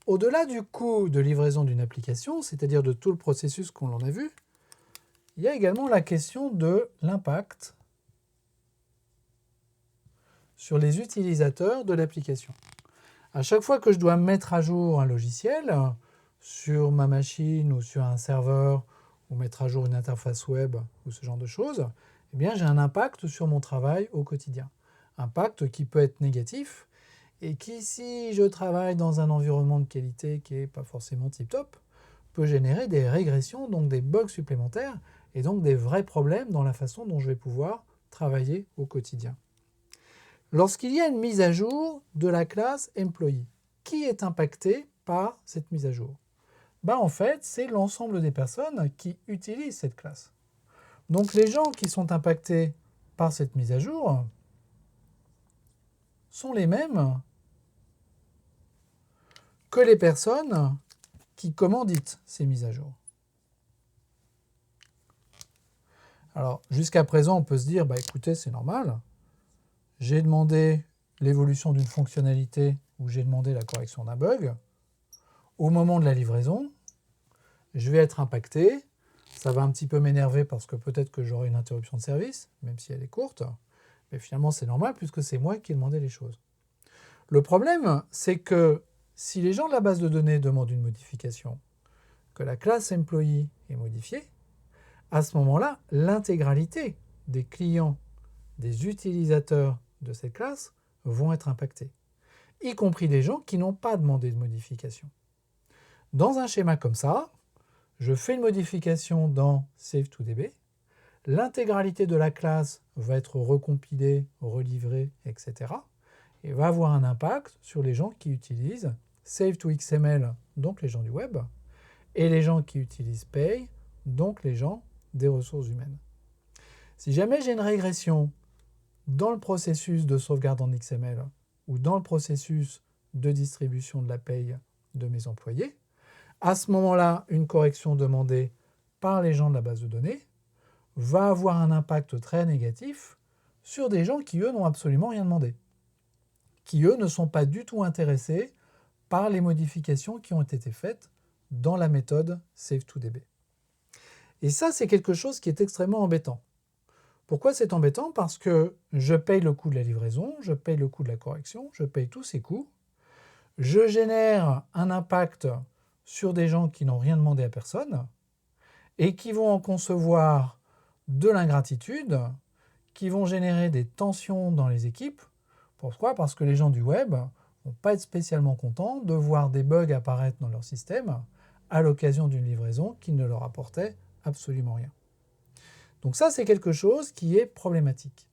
au-delà du coût de livraison d'une application, c'est-à-dire de tout le processus qu'on en a vu, il y a également la question de l'impact sur les utilisateurs de l'application. À chaque fois que je dois mettre à jour un logiciel sur ma machine ou sur un serveur ou mettre à jour une interface web ou ce genre de choses, eh bien j'ai un impact sur mon travail au quotidien. Impact qui peut être négatif et qui, si je travaille dans un environnement de qualité qui n'est pas forcément tip-top, peut générer des régressions, donc des bugs supplémentaires et donc des vrais problèmes dans la façon dont je vais pouvoir travailler au quotidien. Lorsqu'il y a une mise à jour de la classe Employee, qui est impacté par cette mise à jour? En fait, c'est l'ensemble des personnes qui utilisent cette classe. Donc les gens qui sont impactés par cette mise à jour sont les mêmes que les personnes qui commanditent ces mises à jour. Alors, jusqu'à présent, on peut se dire, écoutez, c'est normal. J'ai demandé l'évolution d'une fonctionnalité ou j'ai demandé la correction d'un bug. Au moment de la livraison, je vais être impacté. Ça va un petit peu m'énerver parce que peut-être que j'aurai une interruption de service, même si elle est courte. Mais finalement, c'est normal puisque c'est moi qui ai demandé les choses. Le problème, c'est que si les gens de la base de données demandent une modification, que la classe Employee est modifiée, à ce moment-là, l'intégralité des clients, des utilisateurs de cette classe vont être impactés, y compris des gens qui n'ont pas demandé de modification. Dans un schéma comme ça, je fais une modification dans Save2DB, l'intégralité de la classe va être recompilée, relivrée, etc. et va avoir un impact sur les gens qui utilisent Save2XML, donc les gens du web, et les gens qui utilisent Pay, donc les gens des ressources humaines. Si jamais j'ai une régression dans le processus de sauvegarde en XML ou dans le processus de distribution de la paye de mes employés, à ce moment-là, une correction demandée par les gens de la base de données va avoir un impact très négatif sur des gens qui, eux, n'ont absolument rien demandé, qui, eux, ne sont pas du tout intéressés par les modifications qui ont été faites dans la méthode Save2DB. Et ça, c'est quelque chose qui est extrêmement embêtant. Pourquoi c'est embêtant? Parce que je paye le coût de la livraison, je paye le coût de la correction, je paye tous ces coûts, je génère un impact sur des gens qui n'ont rien demandé à personne et qui vont en concevoir de l'ingratitude, qui vont générer des tensions dans les équipes. Pourquoi? Parce que les gens du web ne vont pas être spécialement contents de voir des bugs apparaître dans leur système à l'occasion d'une livraison qui ne leur apportait absolument rien. Donc ça, c'est quelque chose qui est problématique.